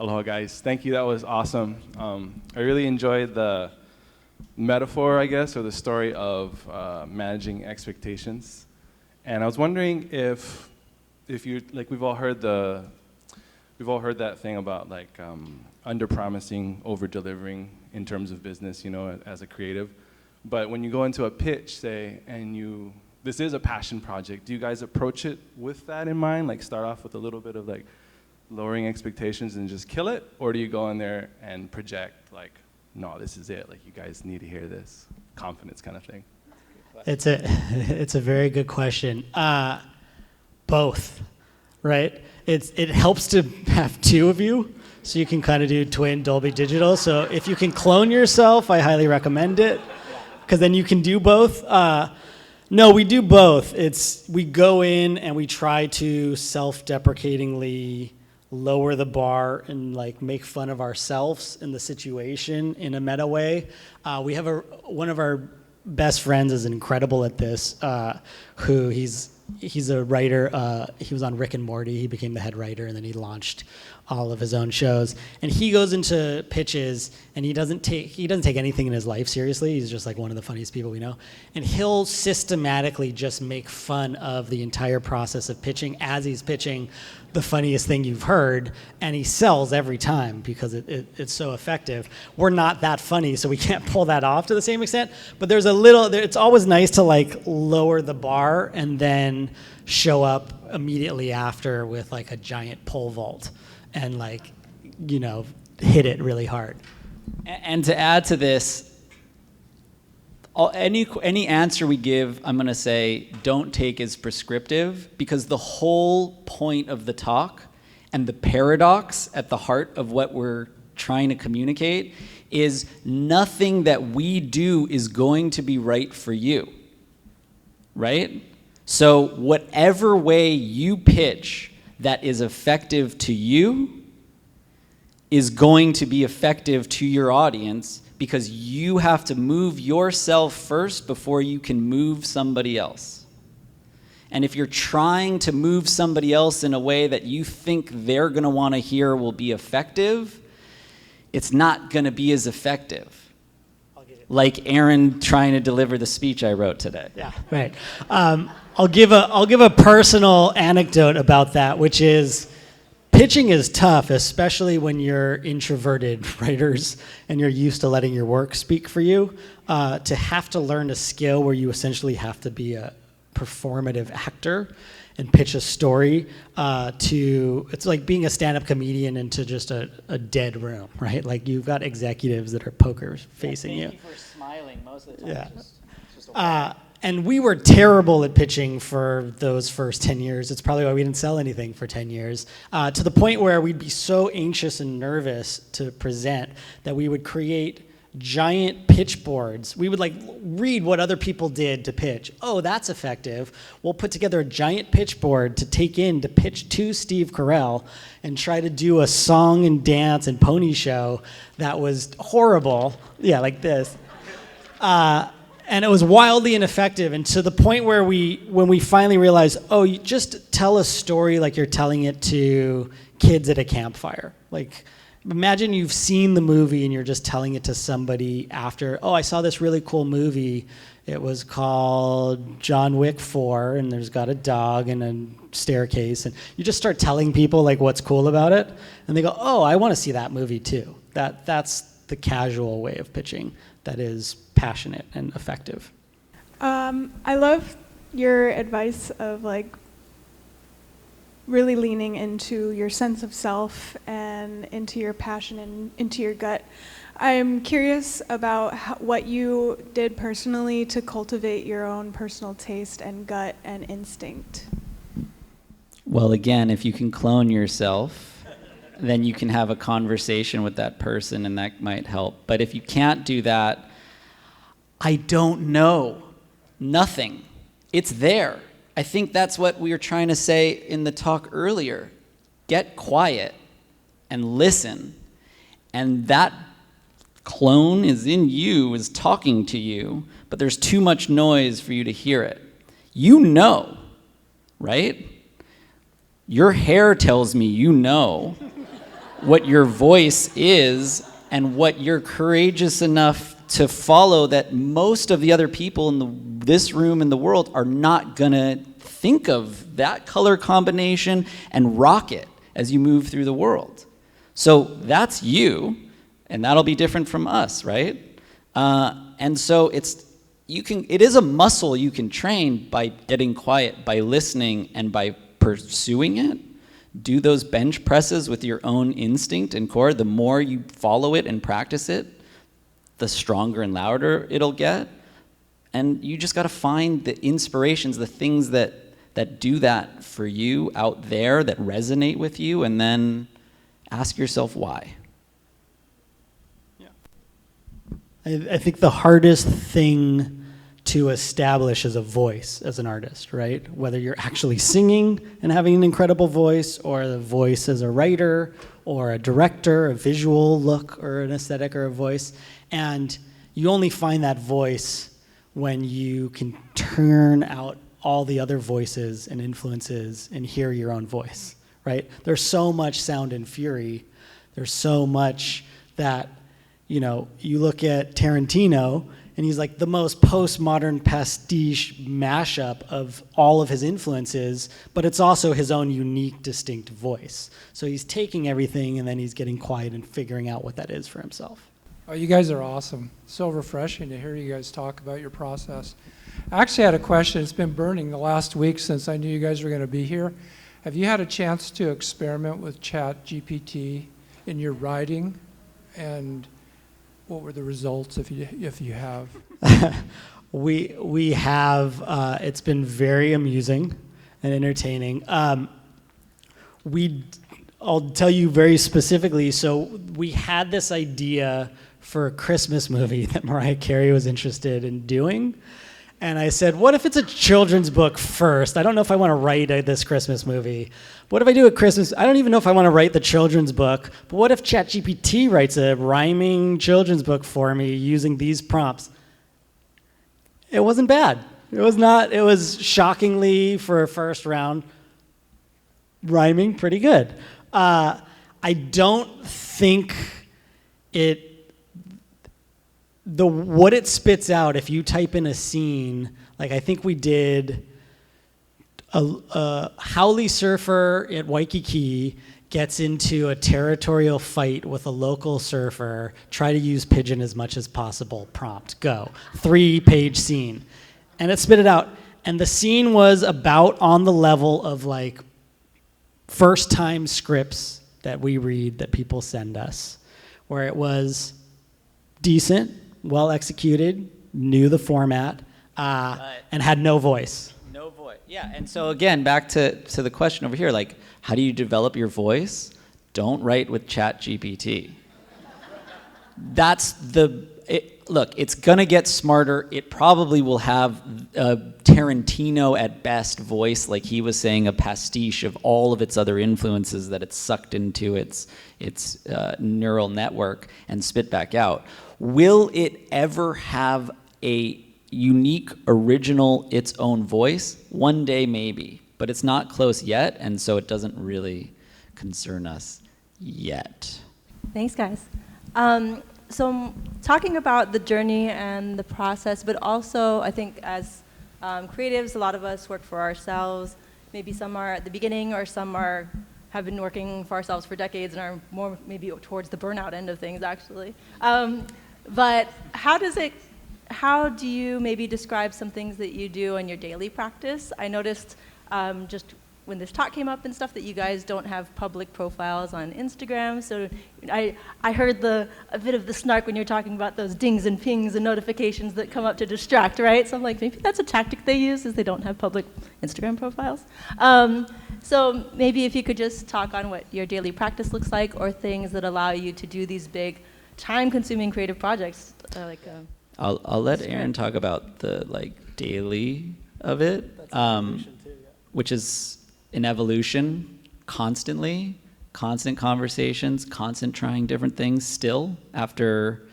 Aloha, guys. Thank you. That was awesome. I really enjoyed the metaphor, I guess, or the story of managing expectations. And I was wondering if you, like, we've all heard that thing about like under-promising, over-delivering in terms of business, you know, as a creative. But when you go into a pitch, say, and this is a passion project, do you guys approach it with that in mind? Like start off with a little bit of like lowering expectations and just kill it? Or do you go in there and project like, no, this is it, like you guys need to hear this, confidence kind of thing? It's a very good question. Both, right? It helps to have two of you, so you can kind of do twin Dolby Digital. So if you can clone yourself, I highly recommend it, because then you can do both. No, we do both. We go in and we try to self-deprecatingly lower the bar and like make fun of ourselves in the situation in a meta way. We have one of our best friends is incredible at this, who he's a writer. He was on Rick and Morty. He became the head writer, and then he launched all of his own shows. And he goes into pitches, and he doesn't take anything in his life seriously. He's just like one of the funniest people we know. And he'll systematically just make fun of the entire process of pitching as he's pitching the funniest thing you've heard, and he sells every time because it's so effective. We're not that funny, so we can't pull that off to the same extent, but it's always nice to like lower the bar and then show up immediately after with like a giant pole vault and like, you know, hit it really hard. And to add to this, any answer we give, I'm going to say, don't take as prescriptive, because the whole point of the talk and the paradox at the heart of what we're trying to communicate is nothing that we do is going to be right for you, right? So whatever way you pitch that is effective to you is going to be effective to your audience, because you have to move yourself first before you can move somebody else. And if you're trying to move somebody else in a way that you think they're going to want to hear will be effective, it's not going to be as effective. Like Aaron trying to deliver the speech I wrote today. Yeah, right. I'll give a personal anecdote about that, which is, pitching is tough, especially when you're introverted writers and you're used to letting your work speak for you. To have to learn a skill where you essentially have to be a performative actor and pitch a story it's like being a stand-up comedian into just a dead room, right? Like you've got executives that are poker facing you. Thank you for smiling most of the time. Yeah. It's just and we were terrible at pitching for those first 10 years. It's probably why we didn't sell anything for 10 years, to the point where we'd be so anxious and nervous to present that we would create giant pitch boards. We would like read what other people did to pitch. Oh, that's effective. We'll put together a giant pitch board to take in to pitch to Steve Carell and try to do a song and dance and pony show that was horrible. Yeah, like this. And it was wildly ineffective, and to the point where when we finally realized, oh, you just tell a story like you're telling it to kids at a campfire. Like, imagine you've seen the movie and you're just telling it to somebody after, oh, I saw this really cool movie. It was called John Wick 4, and there's got a dog and a staircase, and you just start telling people like what's cool about it, and they go, oh, I want to see that movie too. That's the casual way of pitching that is passionate and effective. I love your advice of like really leaning into your sense of self and into your passion and into your gut. I'm curious about what you did personally to cultivate your own personal taste and gut and instinct. Well, again, if you can clone yourself, then you can have a conversation with that person, and that might help. But if you can't do that, I don't know. Nothing. It's there. I think that's what we were trying to say in the talk earlier. Get quiet and listen. And that clone is in you, is talking to you, but there's too much noise for you to hear it. You know, right? Your hair tells me you know. what your voice is and what you're courageous enough to follow that most of the other people in this room in the world are not gonna think of that color combination and rock it as you move through the world. So that's you, and that'll be different from us, right? And so it is a muscle you can train by getting quiet, by listening, and by pursuing it. Do those bench presses with your own instinct and core. The more you follow it and practice it, the stronger and louder it'll get. And you just got to find the inspirations, the things that do that for you out there, that resonate with you, and then ask yourself why. I think the hardest thing to establish is a voice as an artist, right? Whether you're actually singing and having an incredible voice, or the voice as a writer, or a director, a visual look, or an aesthetic, or a voice. And you only find that voice when you can turn out all the other voices and influences and hear your own voice, right? There's so much sound and fury. There's so much that, you look at Tarantino, and he's like the most postmodern pastiche mashup of all of his influences, but it's also his own unique, distinct voice. So he's taking everything, and then he's getting quiet and figuring out what that is for himself. Oh, you guys are awesome. So refreshing to hear you guys talk about your process. I actually had a question. It's been burning the last week since I knew you guys were going to be here. Have you had a chance to experiment with ChatGPT in your writing? And what were the results if you have? We have. It's been very amusing and entertaining. I'll tell you very specifically. So we had this idea for a Christmas movie that Mariah Carey was interested in doing. And I said, what if it's a children's book first? I don't know if I want to write this Christmas movie. What if I do a Christmas? I don't even know if I want to write the children's book. But what if ChatGPT writes a rhyming children's book for me using these prompts? It wasn't bad. It was not. It was shockingly, for a first round, rhyming pretty good. I don't think what it spits out, if you type in a scene, like I think we did a Howley surfer at Waikiki gets into a territorial fight with a local surfer, try to use pigeon as much as possible, prompt, go. 3-page scene. And it spit it out. And the scene was about on the level of like first-time scripts that we read that people send us, where it was decent, well executed, knew the format, and had no voice. No voice. Yeah, and so again, back to the question over here, like, how do you develop your voice? Don't write with ChatGPT. That's look, it's gonna get smarter. It probably will have a Tarantino at best voice, like he was saying, a pastiche of all of its other influences that it's sucked into its neural network and spit back out. Will it ever have a unique, original, its own voice? One day, maybe, but it's not close yet, and so it doesn't really concern us yet. Thanks, guys. So talking about the journey and the process, but also I think as creatives, a lot of us work for ourselves. Maybe some are at the beginning, or some have been working for ourselves for decades and are more maybe towards the burnout end of things, actually. But how do you maybe describe some things that you do in your daily practice? I noticed just when this talk came up and stuff that you guys don't have public profiles on Instagram. So I heard a bit of the snark when you're talking about those dings and pings and notifications that come up to distract, right? So I'm like, maybe that's a tactic they use, is they don't have public Instagram profiles. So maybe if you could just talk on what your daily practice looks like, or things that allow you to do these big, time-consuming creative projects. I'll let Aaron talk about the daily of it, which is an evolution, constant conversations, constant trying different things still, after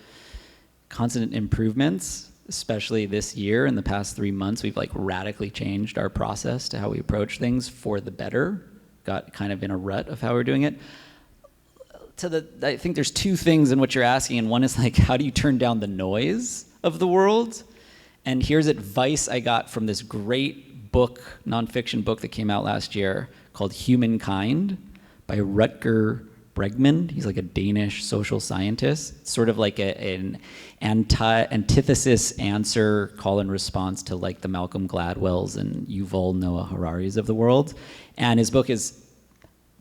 constant improvements, especially this year. In the past 3 months, we've radically changed our process to how we approach things for the better, got kind of in a rut of how we're doing it. I think there's two things in what you're asking, and one is like, how do you turn down the noise of the world? And here's advice I got from this great book, nonfiction book that came out last year called Humankind by Rutger Bregman. He's like a Danish social scientist. It's sort of like an antithesis answer, call and response to like the Malcolm Gladwells and Yuval Noah Hararis of the world. And his book is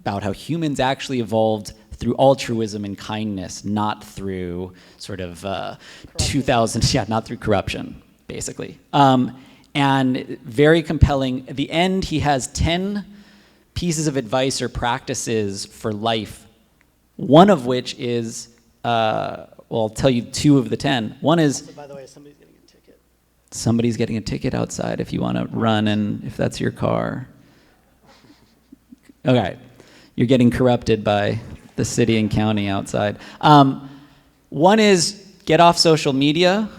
about how humans actually evolved through altruism and kindness, not through sort of not through corruption, basically. And very compelling. At the end, he has 10 pieces of advice or practices for life, one of which is, I'll tell you 2 of the 10. One is... So by the way, somebody's getting a ticket. Somebody's getting a ticket outside if you want to run, and if that's your car. Okay. You're getting corrupted by the city and county outside. One is get off social media.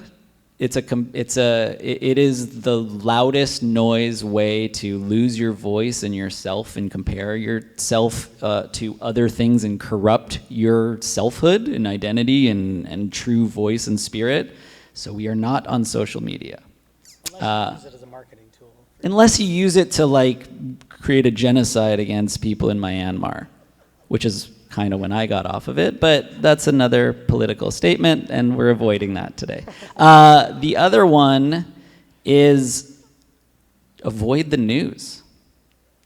It is the loudest noise way to lose your voice and yourself and compare yourself to other things and corrupt your selfhood and identity and true voice and spirit. So we are not on social media. Unless you use it as a marketing tool. Unless you use it to like create a genocide against people in Myanmar, which is kind of when I got off of it, but that's another political statement, and we're avoiding that today. The other one is avoid the news.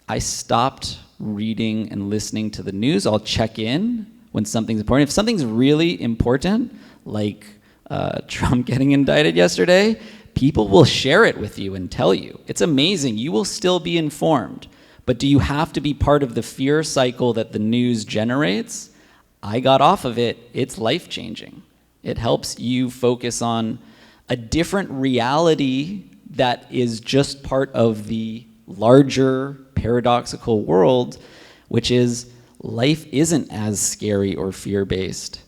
I stopped reading and listening to the news. I'll check in when something's important. If something's really important, like Trump getting indicted yesterday, people will share it with you and tell you. It's amazing. You will still be informed. But do you have to be part of the fear cycle that the news generates? I got off of it. It's life-changing. It helps you focus on a different reality that is just part of the larger paradoxical world, which is life isn't as scary or fear-based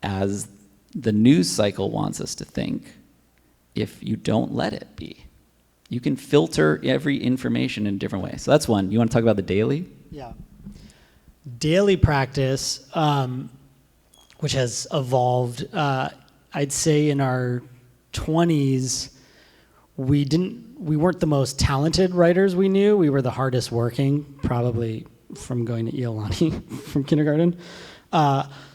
as the news cycle wants us to think if you don't let it be. You can filter every information in a different way. So that's one. You want to talk about the daily? Yeah. Daily practice, which has evolved, I'd say in our 20s, we weren't the most talented writers we knew. We were the hardest working, probably from going to Iolani from kindergarten.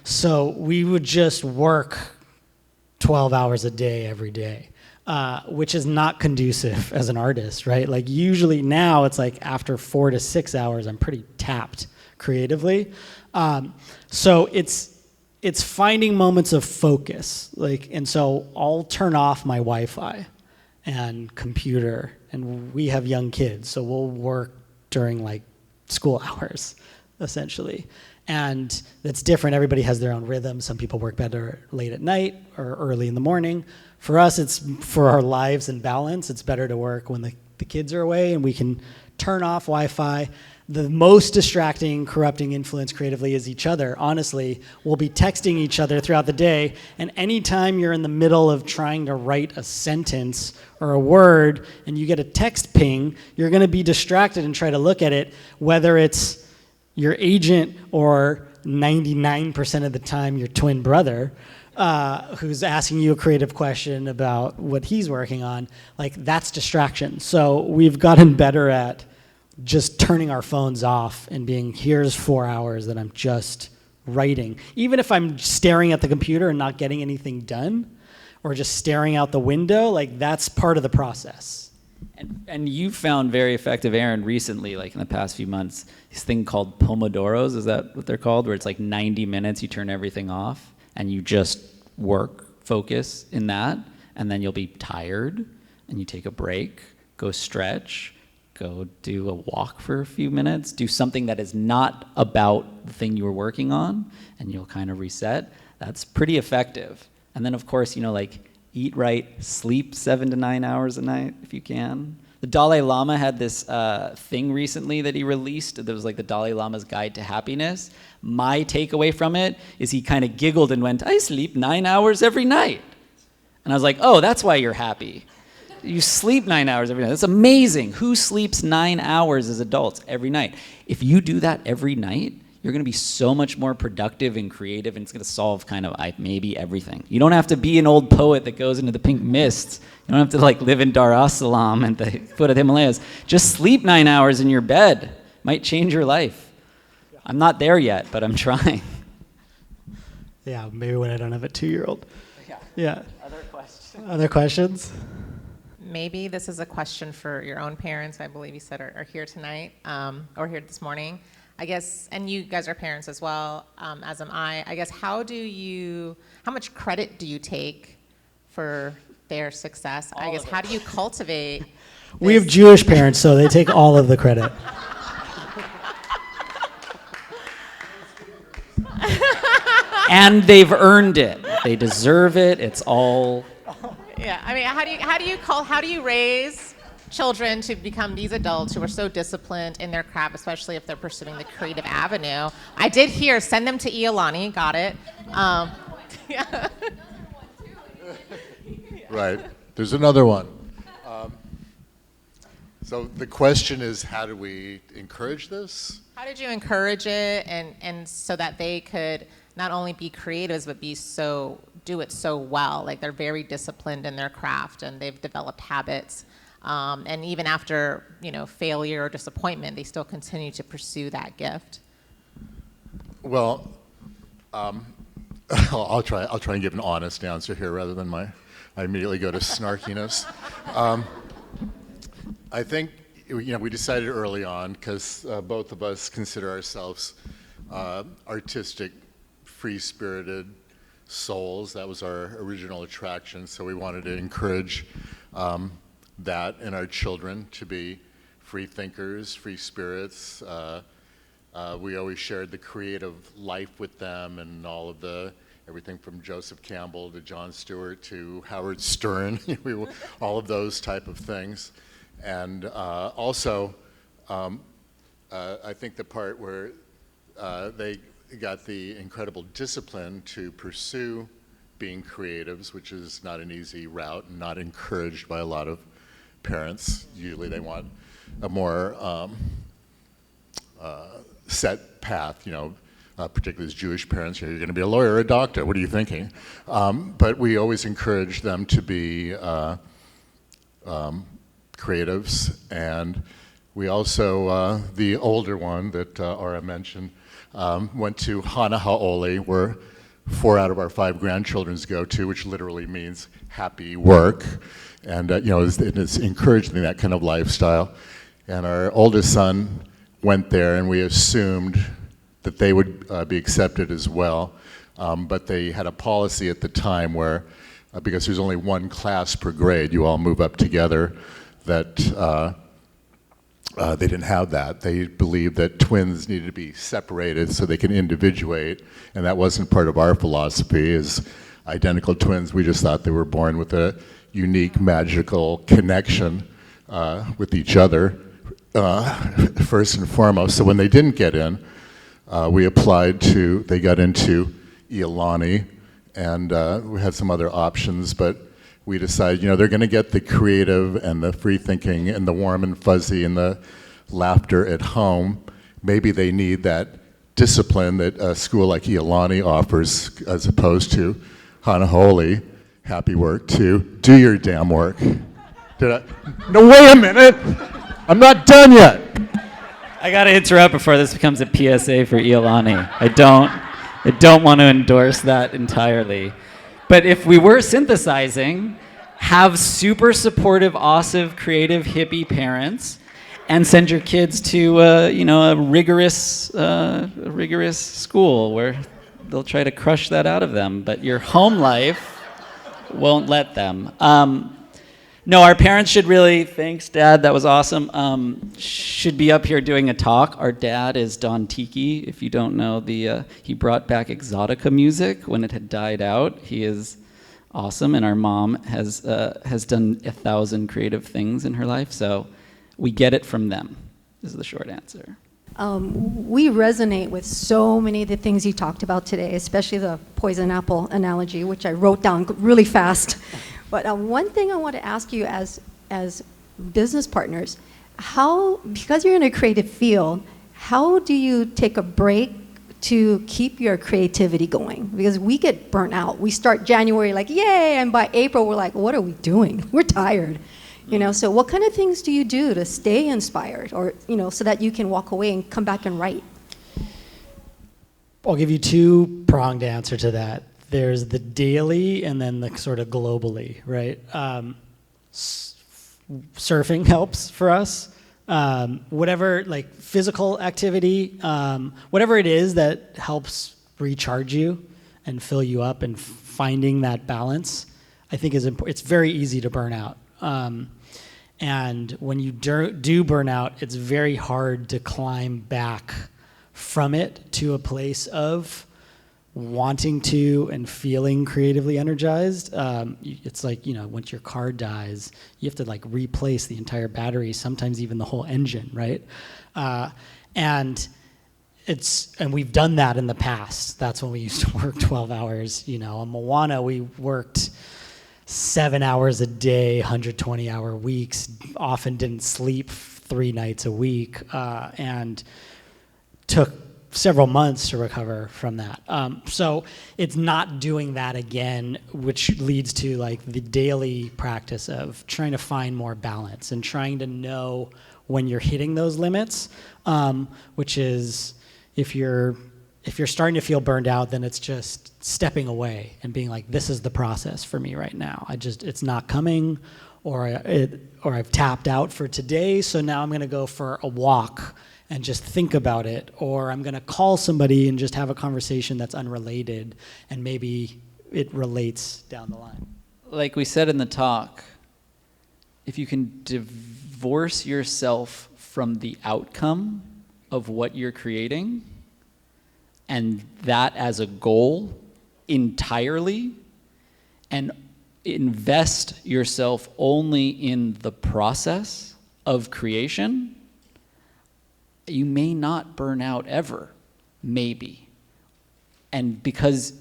So we would just work 12 hours a day every day. Which is not conducive as an artist, right? Like usually now it's like after 4 to 6 hours, I'm pretty tapped creatively. So it's finding moments of focus. And so I'll turn off my Wi-Fi and computer, and we have young kids, so we'll work during like school hours, essentially. And that's different. Everybody has their own rhythm. Some people work better late at night or early in the morning. For us, it's for our lives and balance. It's better to work when the kids are away and we can turn off Wi-Fi. The most distracting, corrupting influence creatively is each other. Honestly, we'll be texting each other throughout the day, and anytime you're in the middle of trying to write a sentence or a word and you get a text ping, you're going to be distracted and try to look at it, whether it's your agent or 99% of the time your twin brother. Who's asking you a creative question about what he's working on, like that's distraction. So we've gotten better at just turning our phones off and being, here's 4 hours that I'm just writing. Even if I'm staring at the computer and not getting anything done, or just staring out the window, like that's part of the process. And you found very effective, Aaron, recently, like in the past few months, this thing called Pomodoros, is that what they're called? Where it's like 90 minutes, you turn everything off. And you just focus in that, and then you'll be tired, and you take a break, go stretch, go do a walk for a few minutes, do something that is not about the thing you were working on, and you'll kind of reset. That's pretty effective. And then, of course, like eat right, sleep 7 to 9 hours a night if you can. The Dalai Lama had this thing recently that he released that was like the Dalai Lama's Guide to Happiness. My takeaway from it is he kind of giggled and went, I sleep 9 hours every night. And I was like, oh, that's why you're happy. You sleep 9 hours every night. That's amazing. Who sleeps 9 hours as adults every night? If you do that every night, you're going to be so much more productive and creative, and it's going to solve kind of maybe everything. You don't have to be an old poet that goes into the pink mists. You don't have to like live in Dar es Salaam at the foot of the Himalayas. Just sleep 9 hours in your bed. Might change your life. I'm not there yet, but I'm trying. Yeah, maybe when I don't have a 2-year-old. Yeah. Other questions? Maybe this is a question for your own parents, I believe you said are here tonight, or here this morning. I guess, and you guys are parents as well, as am I. I guess, how much credit do you take for their success? I guess, how do you cultivate We have Jewish parents, so they take all of the credit. And they've earned it. They deserve it. It's all. Yeah, I mean, how do you raise children to become these adults who are so disciplined in their craft, especially if they're pursuing the creative avenue? I did hear, send them to Iolani, got it. Yeah. Right, there's another one. So the question is, how do we encourage this? How did you encourage it, and so that they could not only be creatives, but do it so well? Like, they're very disciplined in their craft, and they've developed habits. And even after, failure or disappointment, they still continue to pursue that gift. Well, I'll try and give an honest answer here rather than I immediately go to snarkiness. I think, we decided early on, because both of us consider ourselves artistic, free-spirited souls. That was our original attraction, so we wanted to encourage that in our children, to be free thinkers, free spirits. We always shared the creative life with them, and all of everything from Joseph Campbell to Jon Stewart to Howard Stern, all of those type of things. And also, I think the part where they got the incredible discipline to pursue being creatives, which is not an easy route and not encouraged by a lot of parents. Usually they want a more set path, particularly as Jewish parents. You're going to be a lawyer or a doctor. What are you thinking? But we always encourage them to be creatives. And we also, the older one that Aura mentioned, went to Honolulu, where 4 out of our 5 grandchildren go to, which literally means happy work. And it's encouraging that kind of lifestyle. And our oldest son went there, and we assumed that they would be accepted as well. But they had a policy at the time where, because there's only 1 class per grade, you all move up together, that they didn't have that. They believed that twins needed to be separated so they can individuate, and that wasn't part of our philosophy as identical twins. We just thought they were born with a unique, magical connection with each other, first and foremost. So when they didn't get in, they got into Iolani, and we had some other options, but we decided, they're going to get the creative and the free thinking and the warm and fuzzy and the laughter at home. Maybe they need that discipline that a school like Iolani offers, as opposed to Honolulu, happy work, to do your damn work. No, wait a minute! I'm not done yet! I got to interrupt before this becomes a PSA for Iolani. I don't want to endorse that entirely. But if we were synthesizing, have super supportive, awesome, creative, hippie parents, and send your kids to a rigorous school where they'll try to crush that out of them. But your home life won't let them. No, our parents should really, thanks Dad, that was awesome, should be up here doing a talk. Our dad is Don Tiki, if you don't know, he brought back exotica music when it had died out. He is awesome, and our mom has done 1,000 creative things in her life, so we get it from them, is the short answer. We resonate with so many of the things you talked about today, especially the poison apple analogy, which I wrote down really fast. But one thing I want to ask you as business partners, because you're in a creative field, how do you take a break to keep your creativity going? Because we get burnt out. We start January like, yay, and by April we're like, what are we doing? We're tired. So what kind of things do you do to stay inspired, or so that you can walk away and come back and write? I'll give you two-pronged answer to that. There's the daily and then the sort of globally, right? Surfing helps for us. Whatever, like physical activity, whatever it is that helps recharge you and fill you up, and finding that balance, I think is important. It's very easy to burn out. And when you do burn out, it's very hard to climb back from it to a place of wanting to and feeling creatively energized. It's like, once your car dies, you have to like replace the entire battery, sometimes even the whole engine, right? And we've done that in the past. That's when we used to work 12 hours. On Moana, we worked 7 hours a day, 120-hour weeks, often didn't sleep 3 nights a week, and took several months to recover from that. So it's not doing that again, which leads to like the daily practice of trying to find more balance and trying to know when you're hitting those limits, which is if you're starting to feel burned out, then it's just stepping away and being like, this is the process for me right now. It's not coming, or I've tapped out for today, so now I'm gonna go for a walk and just think about it, or I'm gonna call somebody and just have a conversation that's unrelated, and maybe it relates down the line. Like we said in the talk, if you can divorce yourself from the outcome of what you're creating, and that as a goal entirely, and invest yourself only in the process of creation, you may not burn out ever, maybe. And because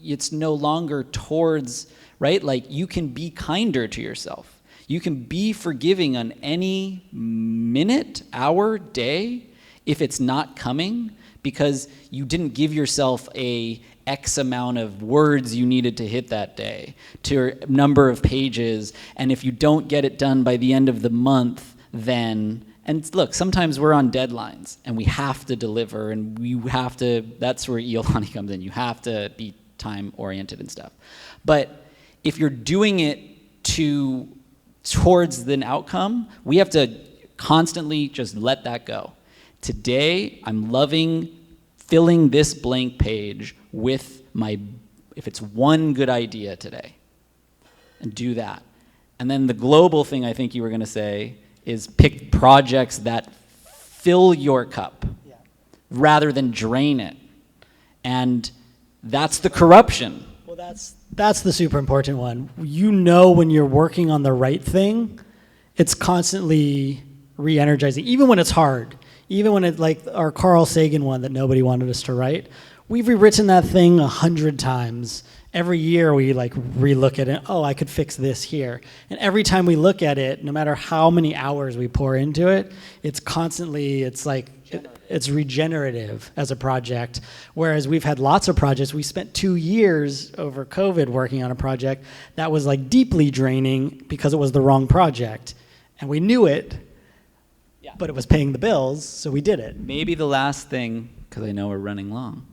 it's no longer towards, right? Like you can be kinder to yourself. You can be forgiving on any minute, hour, day, if it's not coming, because you didn't give yourself a X amount of words you needed to hit that day, to a number of pages, and if you don't get it done by the end of the month, then, and look, sometimes we're on deadlines, and we have to deliver, and we have to, that's where Iolani comes in, you have to be time-oriented and stuff. But if you're doing it towards an outcome, we have to constantly just let that go. Today, I'm loving filling this blank page with if it's one good idea today, and do that. And then the global thing I think you were gonna say is pick projects that fill your cup rather than drain it. And that's the corruption. Well, that's the super important one. When you're working on the right thing, it's constantly re-energizing, even when it's hard. Even when it's like our Carl Sagan one that nobody wanted us to write, we've rewritten that thing 100 times. Every year we like relook at it. Oh, I could fix this here. And every time we look at it, no matter how many hours we pour into it, it's constantly, it's regenerative as a project. Whereas we've had lots of projects. We spent 2 years over COVID working on a project that was like deeply draining because it was the wrong project. And we knew it, but it was paying the bills, so we did it. Maybe the last thing, because I know we're running long,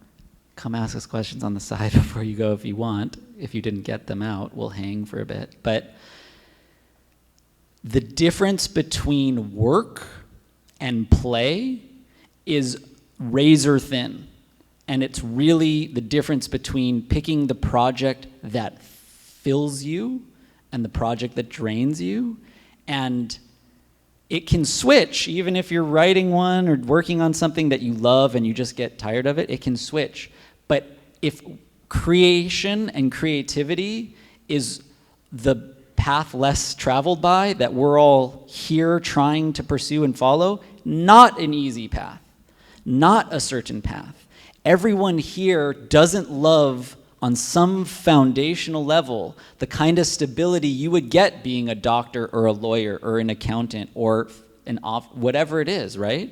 come ask us questions on the side before you go if you want. If you didn't get them out, we'll hang for a bit. But the difference between work and play is razor thin. And it's really the difference between picking the project that fills you and the project that drains you. And it can switch, even if you're writing one or working on something that you love and you just get tired of it, it can switch. But if creation and creativity is the path less traveled by, that we're all here trying to pursue and follow, not an easy path, not a certain path. Everyone here doesn't love, on some foundational level, the kind of stability you would get being a doctor or a lawyer or an accountant or whatever it is, right?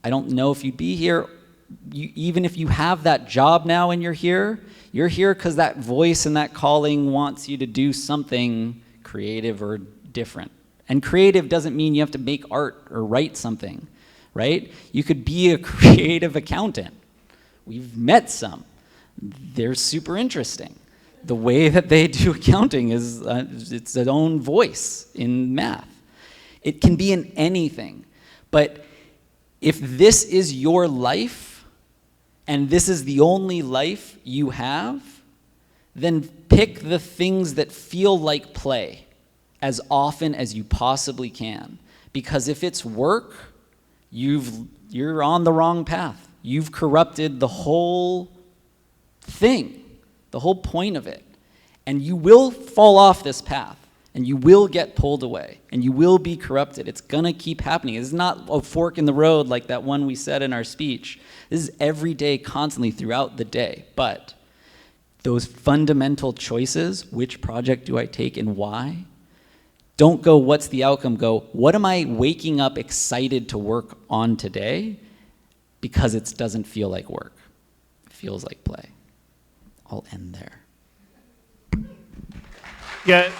I don't know if you'd be here even if you have that job now and you're here because that voice and that calling wants you to do something creative or different. And creative doesn't mean you have to make art or write something, right? You could be a creative accountant. We've met some. They're super interesting. The way that they do accounting is it's its own voice in math. It can be in anything. But if this is your life, and this is the only life you have, then pick the things that feel like play as often as you possibly can. Because if it's work, you're on the wrong path. You've corrupted the whole thing, the whole point of it. And you will fall off this path, and you will get pulled away, and you will be corrupted. It's gonna keep happening. It's not a fork in the road like that one we said in our speech. This is every day, constantly throughout the day. But those fundamental choices, which project do I take and why? Don't go, what's the outcome? Go, what am I waking up excited to work on today? Because it doesn't feel like work. It feels like play. I'll end there. Yeah.